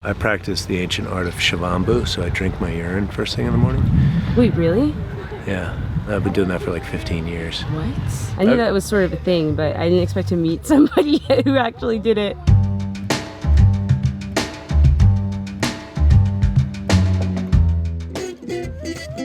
I practice the ancient art of shavambu, so I drink my urine first thing in the morning. Wait, really? Yeah, I've been doing that for like 15 years. What? I knew that was sort of a thing, but I didn't expect to meet somebody who actually did it.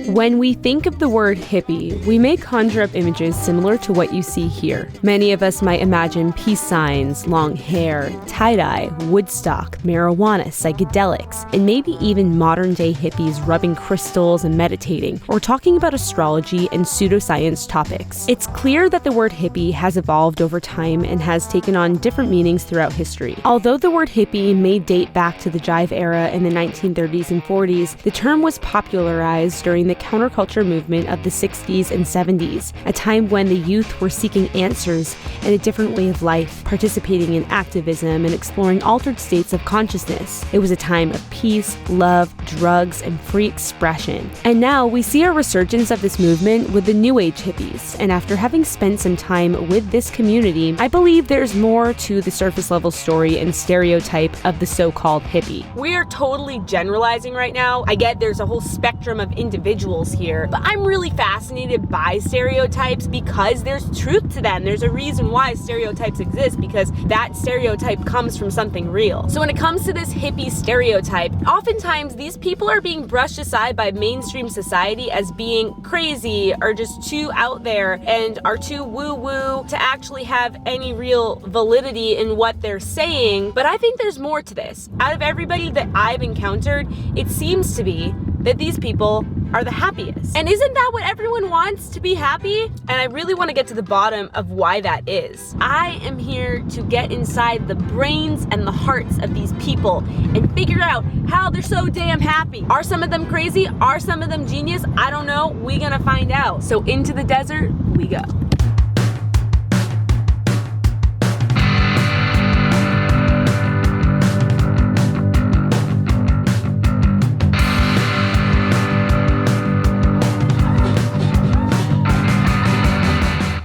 When we think of the word hippie, we may conjure up images similar to what you see here. Many of us might imagine peace signs, long hair, tie-dye, Woodstock, marijuana, psychedelics, and maybe even modern-day hippies rubbing crystals and meditating, or talking about astrology and pseudoscience topics. It's clear that the word hippie has evolved over time and has taken on different meanings throughout history. Although the word hippie may date back to the jive era in the 1930s and 40s, the term was popularized during the counterculture movement of the 60s and 70s, a time when the youth were seeking answers and a different way of life, participating in activism and exploring altered states of consciousness. It was a time of peace, love, drugs, and free expression. And now we see a resurgence of this movement with the New Age hippies. And after having spent some time with this community, I believe there's more to the surface level story and stereotype of the so-called hippie. We are totally generalizing right now. I get there's a whole spectrum of individuals here, but I'm really fascinated by stereotypes because there's truth to them. There's a reason why stereotypes exist, because that stereotype comes from something real. So when it comes to this hippie stereotype, oftentimes these people are being brushed aside by mainstream society as being crazy or just too out there and are too woo-woo to actually have any real validity in what they're saying. But I think there's more to this. Out of everybody that I've encountered, it seems to be that these people are the happiest. And isn't that what everyone wants, to be happy? And I really want to get to the bottom of why that is. I am here to get inside the brains and the hearts of these people and figure out how they're so damn happy. Are some of them crazy? Are some of them genius? I don't know. We're gonna find out. So into the desert we go.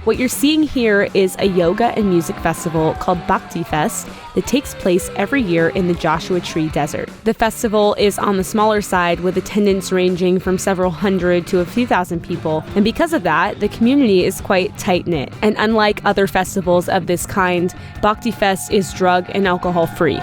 What you're seeing here is a yoga and music festival called Bhakti Fest that takes place every year in the Joshua Tree Desert. The festival is on the smaller side with attendance ranging from several hundred to a few thousand people, and because of that, the community is quite tight-knit. And unlike other festivals of this kind, Bhakti Fest is drug and alcohol free.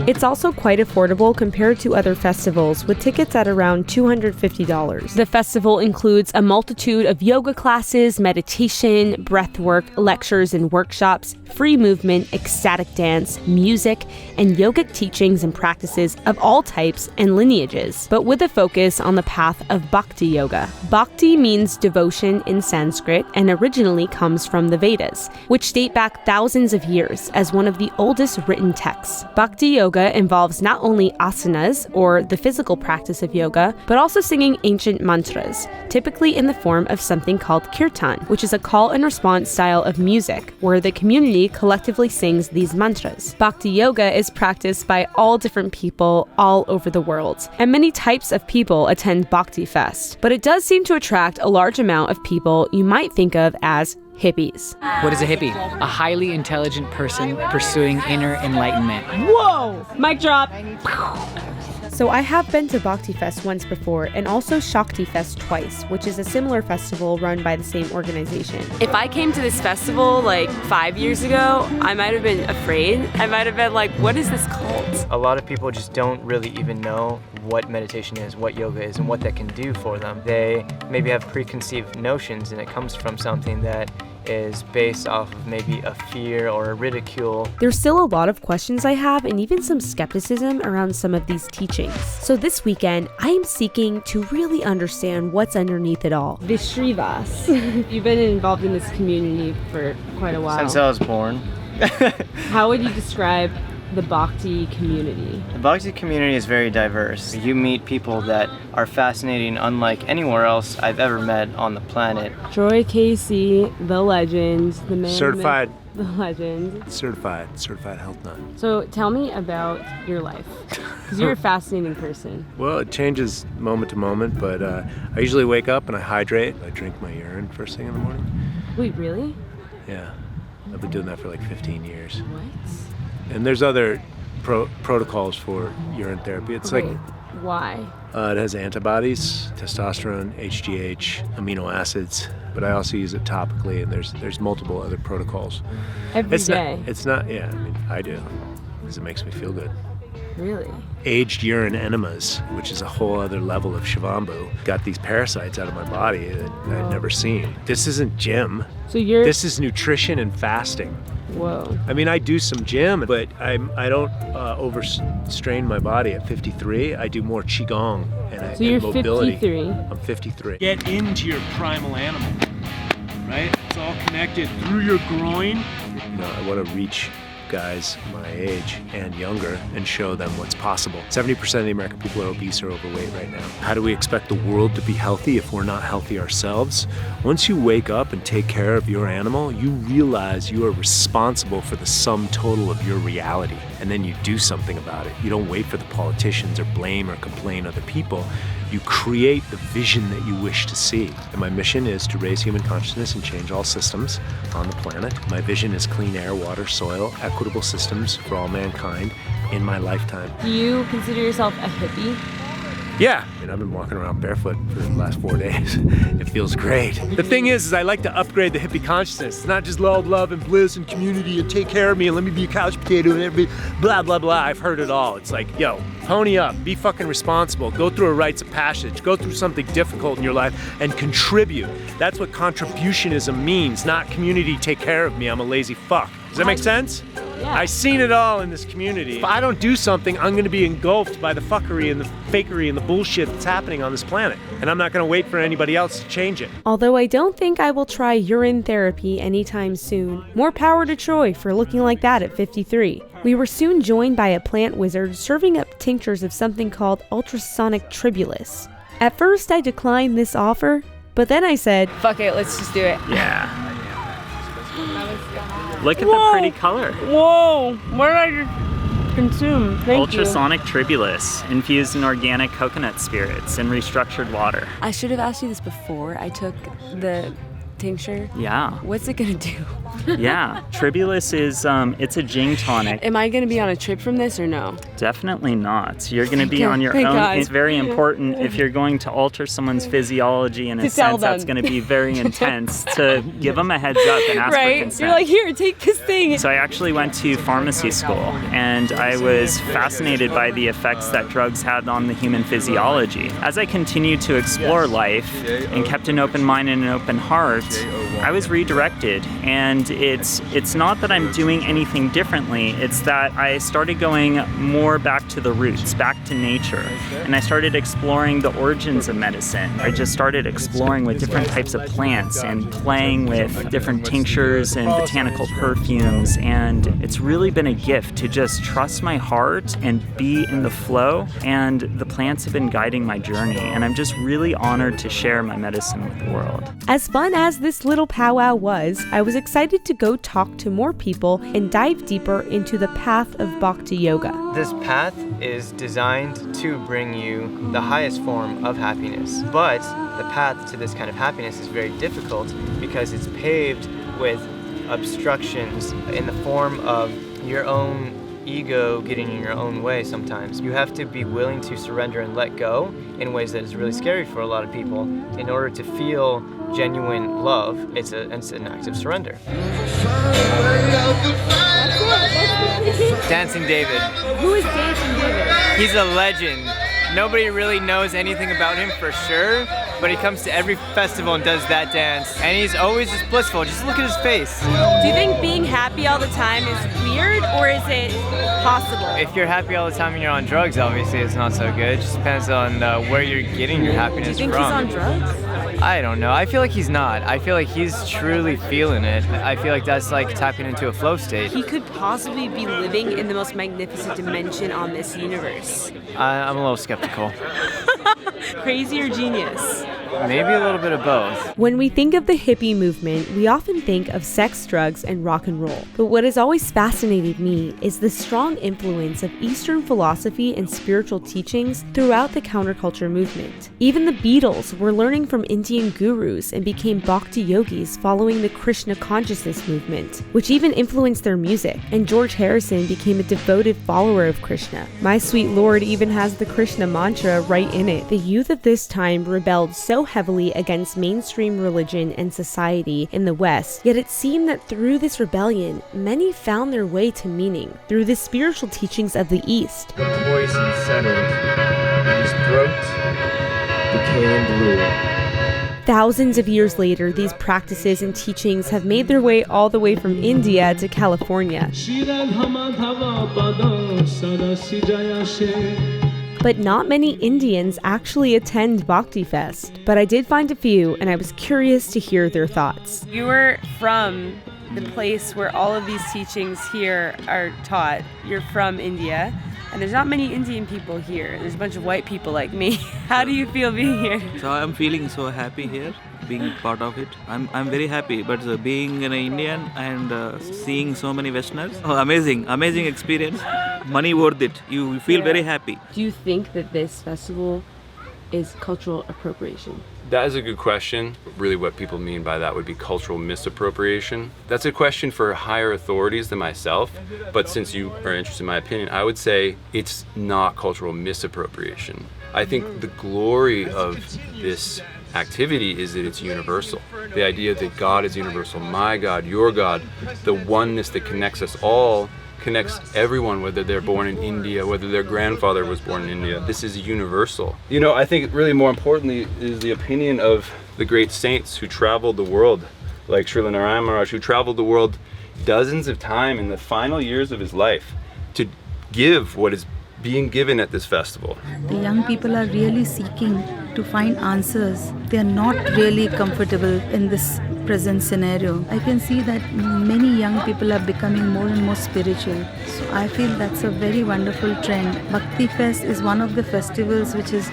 It's also quite affordable compared to other festivals, with tickets at around $250. The festival includes a multitude of yoga classes, meditation, breathwork, lectures and workshops, free movement, ecstatic dance, music, and yogic teachings and practices of all types and lineages, but with a focus on the path of Bhakti Yoga. Bhakti means devotion in Sanskrit and originally comes from the Vedas, which date back thousands of years as one of the oldest written texts. Bhakti Yoga involves not only asanas, or the physical practice of yoga, but also singing ancient mantras, typically in the form of something called kirtan, which is a call and response style of music, where the community collectively sings these mantras. Bhakti Yoga is practiced by all different people all over the world, and many types of people attend Bhakti Fest, but it does seem to attract a large amount of people you might think of as hippies. What is a hippie? A highly intelligent person pursuing inner enlightenment. Whoa! Mic drop! So I have been to Bhakti Fest once before, and also Shakti Fest twice, which is a similar festival run by the same organization. If I came to this festival like 5 years ago, I might have been afraid. I might have been like, what is this cult? A lot of people just don't really even know what meditation is, what yoga is, and what that can do for them. They maybe have preconceived notions, and it comes from something that is based off of maybe a fear or a ridicule. There's still a lot of questions I have, and even some skepticism around some of these teachings. So this weekend, I am seeking to really understand what's underneath it all. Vishrivas. You've been involved in this community for quite a while. Since I was born. How would you describe the Bhakti community? The Bhakti community is very diverse. You meet people that are fascinating, unlike anywhere else I've ever met on the planet. Troy Casey, the legend, the man. Certified. The legend. Certified health nut. So tell me about your life, because you're a fascinating person. Well, it changes moment to moment, but I usually wake up and I hydrate. I drink my urine first thing in the morning. Wait, really? Yeah, I've been doing that for like 15 years. What? And there's other protocols for urine therapy. It's Okay. Why? it has antibodies, testosterone, HGH, amino acids, but I also use it topically, and there's multiple other protocols. Every day? It's not, yeah, I mean, I do, because it makes me feel good. Really? Aged urine enemas, which is a whole other level of Shivambu, got these parasites out of my body that I'd never seen. This isn't gym. So you're... This is nutrition and fasting. Whoa. I mean, I do some gym, but I don't overstrain my body at 53. I do more qigong and, So you're and mobility. 53. I'm 53. Get into your primal animal, right? It's all connected through your groin. You know, I want to reach guys my age and younger and show them what's possible. 70% of the American people are obese or overweight right now. How do we expect the world to be healthy if we're not healthy ourselves? Once you wake up and take care of your animal, you realize you are responsible for the sum total of your reality. And then you do something about it. You don't wait for the politicians or blame or complain other people. You create the vision that you wish to see. And my mission is to raise human consciousness and change all systems on the planet. My vision is clean air, water, soil, equitable systems for all mankind in my lifetime. Do you consider yourself a hippie? Yeah, I mean, I've been walking around barefoot for the last 4 days. It feels great. The thing is I like to upgrade the hippie consciousness. It's not just love and bliss and community and take care of me and let me be a couch potato and everybody, blah, blah, blah. I've heard it all. It's like, yo, pony up, be fucking responsible, go through a rites of passage, go through something difficult in your life and contribute. That's what contributionism means, not community, take care of me, I'm a lazy fuck. Does that make sense? Yeah. I've seen it all in this community. If I don't do something, I'm gonna be engulfed by the fuckery and the fakery and the bullshit that's happening on this planet. And I'm not gonna wait for anybody else to change it. Although I don't think I will try urine therapy anytime soon. More power to Troy for looking like that at 53. We were soon joined by a plant wizard serving up tinctures of something called ultrasonic tribulus. At first I declined this offer, but then I said, fuck it, let's just do it. Yeah. Look at the pretty color. Whoa, what did I just consume? Thank you. Ultrasonic tribulus, infused in organic coconut spirits and restructured water. I should have asked you this before I took the tincture. Yeah. What's it gonna do? Yeah. Tribulus is, it's a Jing tonic. Am I gonna be on a trip from this or no? Definitely not. You're gonna be God, on your thank own. God. It's very important if you're going to alter someone's physiology in a To tell sense that's them. gonna be very intense to give them a heads up and ask for Right? consent. You're like, here, take this thing. So I actually went to pharmacy school, and I was fascinated by the effects that drugs had on the human physiology. As I continued to explore life and kept an open mind and an open heart, I was redirected. And it's not that I'm doing anything differently, it's that I started going more back to the roots, back to nature. And I started exploring the origins of medicine. I just started exploring with different types of plants and playing with different tinctures and botanical perfumes. And it's really been a gift to just trust my heart and be in the flow. And the plants have been guiding my journey. And I'm just really honored to share my medicine with the world. As fun as this little powwow was, I was excited to go talk to more people and dive deeper into the path of Bhakti Yoga. This path is designed to bring you the highest form of happiness, but the path to this kind of happiness is very difficult because it's paved with obstructions in the form of your own ego getting in your own way sometimes. You have to be willing to surrender and let go in ways that is really scary for a lot of people. In order to feel genuine love, it's an act of surrender. Dancing David. Who is Dancing David? He's a legend. Nobody really knows anything about him for sure, but he comes to every festival and does that dance. And he's always just blissful. Just look at his face. Do you think being happy all the time is weird, or is it possible? If you're happy all the time and you're on drugs, obviously it's not so good. It just depends on where you're getting your happiness Do you think from. he's on drugs? I don't know. I feel like he's not. I feel like he's truly feeling it. I feel like that's like tapping into a flow state. He could possibly be living in the most magnificent dimension on this universe. I'm a little skeptical. Crazy or genius? Maybe a little bit of both. When we think of the hippie movement, we often think of sex, drugs, and rock and roll. But what has always fascinated me is the strong influence of Eastern philosophy and spiritual teachings throughout the counterculture movement. Even the Beatles were learning from Indian gurus and became Bhakti yogis following the Krishna consciousness movement, which even influenced their music. And George Harrison became a devoted follower of Krishna. My Sweet Lord even has the Krishna mantra right in it. The youth of this time rebelled so heavily against mainstream religion and society in the West, yet it seemed that through this rebellion, many found their way to meaning through the spiritual teachings of the East. The poison settled, his throat became blue. Thousands of years later, these practices and teachings have made their way all the way from India to California. But not many Indians actually attend Bhakti Fest. But I did find a few, and I was curious to hear their thoughts. You were from the place where all of these teachings here are taught. You're from India, and there's not many Indian people here. There's a bunch of white people like me. How do you feel being here? So I'm feeling so happy here, being part of it. I'm very happy, but being an Indian and seeing so many Westerners, amazing experience. Money worth it. You feel very happy. Do you think that this festival is cultural appropriation? That is a good question. Really what people mean by that would be cultural misappropriation. That's a question for higher authorities than myself, but since you are interested in my opinion, I would say it's not cultural misappropriation. I think the glory of this activity is that it's universal. The idea that God is universal, my God, your God, the oneness that connects us all connects everyone, whether they're born in India, whether their grandfather was born in India. This is universal. You know, I think really more importantly is the opinion of the great saints who traveled the world, like Srila Narayana Maharaj, who traveled the world dozens of times in the final years of his life to give what is being given at this festival. The young people are really seeking to find answers. They are not really comfortable in this present scenario. I can see that many young people are becoming more and more spiritual. So I feel that's a very wonderful trend. Bhakti Fest is one of the festivals which is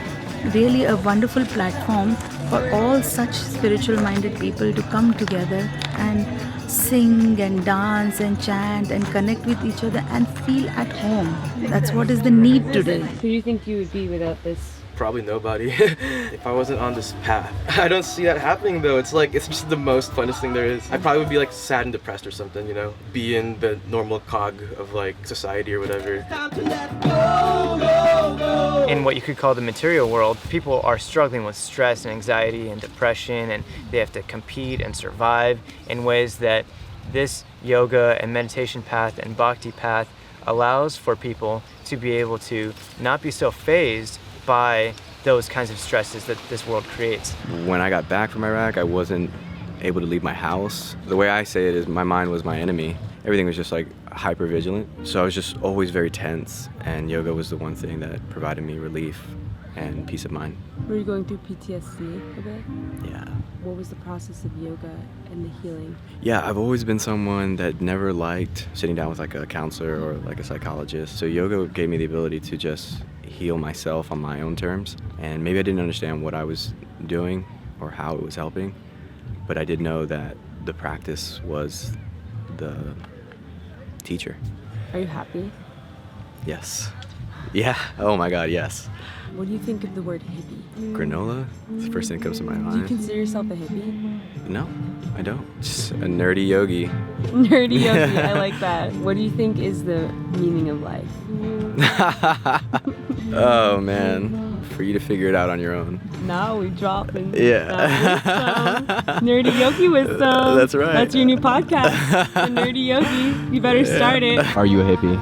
really a wonderful platform for all such spiritual minded people to come together and sing and dance and chant and connect with each other and feel at home. That's what is the need today. Who do you think you would be without this? Probably nobody if I wasn't on this path. I don't see that happening though. It's just the most funnest thing there is. I probably would be like sad and depressed or something, you know, be in the normal cog of like society or whatever. In what you could call the material world, people are struggling with stress and anxiety and depression, and they have to compete and survive in ways that this yoga and meditation path and bhakti path allows for people to be able to not be so fazed by those kinds of stresses that this world creates. When I got back from Iraq, I wasn't able to leave my house. The way I say it is my mind was my enemy. Everything was just like hyper vigilant. So I was just always very tense, and yoga was the one thing that provided me relief and peace of mind. Were you going through PTSD a bit? Yeah. What was the process of yoga and the healing? Yeah, I've always been someone that never liked sitting down with like a counselor or like a psychologist. So yoga gave me the ability to just heal myself on my own terms. And maybe I didn't understand what I was doing or how it was helping, but I did know that the practice was the teacher. Are you happy? Yes. Yeah. Oh my God, yes. What do you think of the word hippie? Granola? It's the first thing that comes to my mind. Do you consider yourself a hippie? No, I don't. Just a nerdy yogi. Nerdy yogi, I like that. What do you think is the meaning of life? Oh man, for you to figure it out on your own. Now we drop in Yeah. Nerdy yogi wisdom. That's right. That's your new podcast, the Nerdy Yogi. You better start it. Are you a hippie?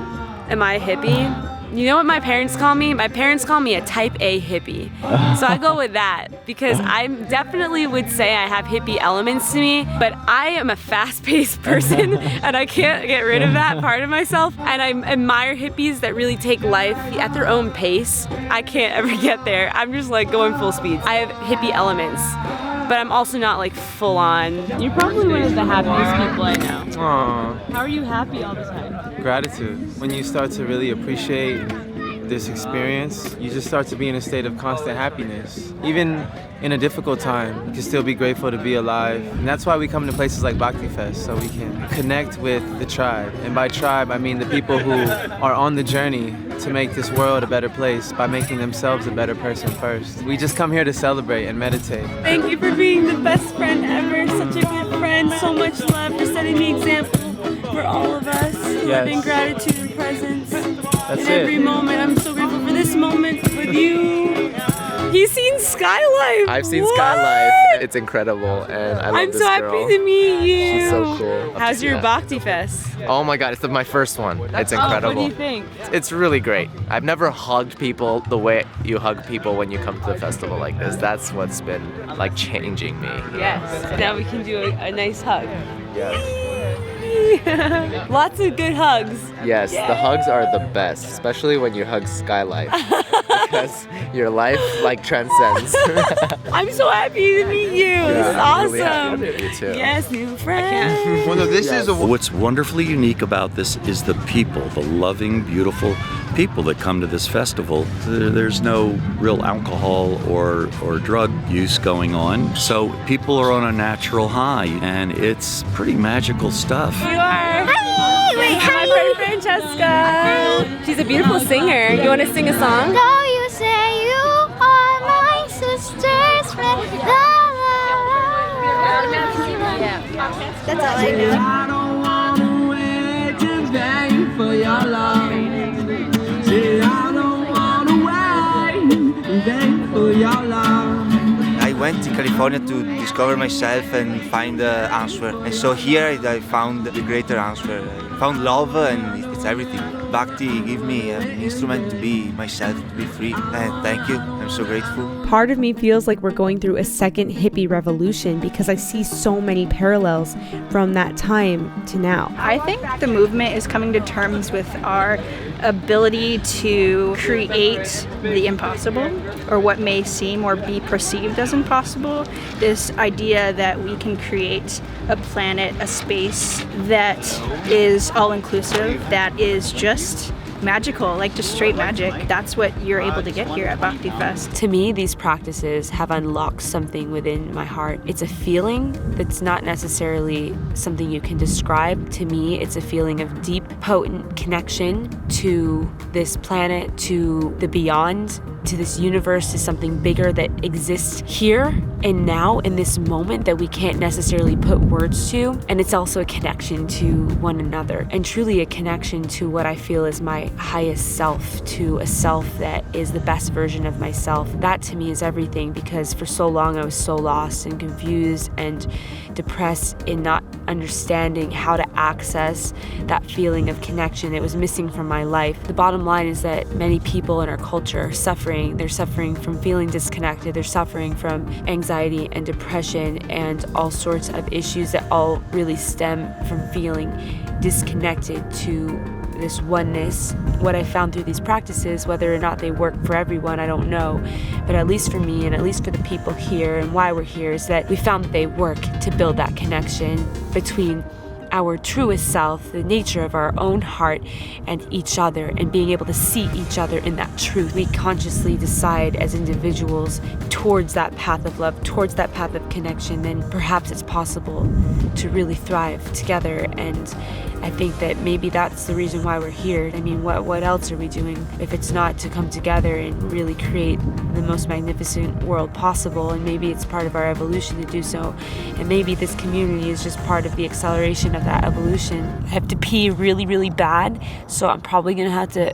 Am I a hippie? You know what my parents call me? My parents call me a type A hippie. So I go with that because I definitely would say I have hippie elements to me, but I am a fast-paced person and I can't get rid of that part of myself. And I admire hippies that really take life at their own pace. I can't ever get there. I'm just like going full speed. I have hippie elements, but I'm also not like full on. You're probably one of the happiest people I know. Aww. How are you happy all the time? Gratitude. When you start to really appreciate this experience, you just start to be in a state of constant happiness. Even in a difficult time, you can still be grateful to be alive. And that's why we come to places like Bhakti Fest, so we can connect with the tribe. And by tribe, I mean the people who are on the journey to make this world a better place by making themselves a better person first. We just come here to celebrate and meditate. Thank you for being the best friend ever, such a good friend, so much love for setting the example for all of us, living gratitude and presence in every moment. I'm so grateful for this moment with you. He's seen Skylife. I've seen What? Skylife. It's incredible, and I love I'm this so girl. happy to meet you. She's so cool. How's your Bhakti Fest? Oh my God, it's my first one. It's incredible. What do you think? It's really great. I've never hugged people the way you hug people when you come to the festival like this. That's what's been like changing me. Yes. Now we can do a nice hug. Yes. Lots of good hugs. Yes, the hugs are the best, especially when you hug Skylife. Because your life like transcends. I'm so happy to meet you. This is I'm really happy awesome. to meet you too. Yes, new friend. Well, no, this is what's wonderfully unique about this is the people, the loving, beautiful people that come to this festival. There's no real alcohol or drug use going on, so people are on a natural high, and it's pretty magical stuff. You are. Hi, my friend Francesca. She's a beautiful singer. You want to sing a song? No, you say you are my sister's friend. La, la, la. That's all I know. I don't wanna wait in vain for your love. Say I don't wanna wait in vain for your love. I went to California to discover myself and find the answer. And so here I found the greater answer. I found love, and it's everything. Bhakti gave me an instrument to be myself, to be free. And thank you. I'm so grateful. Part of me feels like we're going through a second hippie revolution because I see so many parallels from that time to now. I think the movement is coming to terms with our ability to create the impossible, or what may seem or be perceived as impossible. This idea that we can create a planet, a space that is all-inclusive, that is just magical, like just straight magic. That's what you're able to get here at Bhakti Fest. To me, these practices have unlocked something within my heart. It's a feeling that's not necessarily something you can describe. To me, it's a feeling of deep, potent connection to this planet, to the beyond, to this universe, to something bigger that exists here and now in this moment that we can't necessarily put words to. And it's also a connection to one another, and truly a connection to what I feel is my highest self, to a self that is the best version of myself. That to me is everything, because for so long I was so lost and confused and depressed in not understanding how to access that feeling of connection that was missing from my life. The bottom line is that many people in our culture are suffering. They're suffering from feeling disconnected. They're suffering from anxiety and depression and all sorts of issues that all really stem from feeling disconnected to this oneness. What I found through these practices, whether or not they work for everyone, I don't know, but at least for me and at least for the people here and why we're here, is that we found that they work to build that connection between our truest self, the nature of our own heart, and each other, and being able to see each other in that truth. We consciously decide as individuals towards that path of love, towards that path of connection, then perhaps it's possible to really thrive together. And I think that maybe that's the reason why we're here. I mean, what else are we doing if it's not to come together and really create the most magnificent world possible? And maybe it's part of our evolution to do so. And maybe this community is just part of the acceleration of that evolution. I have to pee really, really bad, so I'm probably gonna have to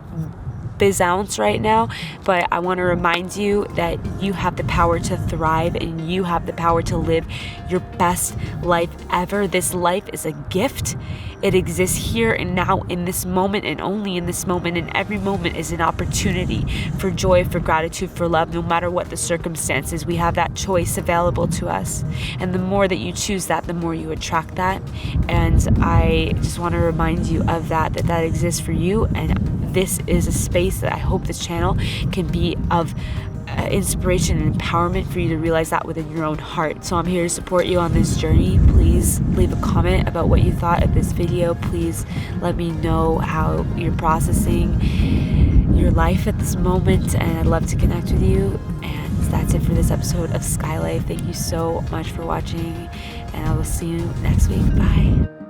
biz-ounce right now, but I want to remind you that you have the power to thrive and you have the power to live your best life ever. This life is a gift. It exists here and now in this moment, and only in this moment, and every moment is an opportunity for joy, for gratitude, for love. No matter what the circumstances, we have that choice available to us, and the more that you choose that, the more you attract that. And I just want to remind you of that exists for you, and this is a space that I hope this channel can be of inspiration and empowerment for you to realize that within your own heart. So I'm here to support you on this journey. Please leave a comment about what you thought of this video. Please let me know how you're processing your life at this moment, and I'd love to connect with you. And that's it for this episode of Skylife. Thank you so much for watching, and I will see you next week. Bye.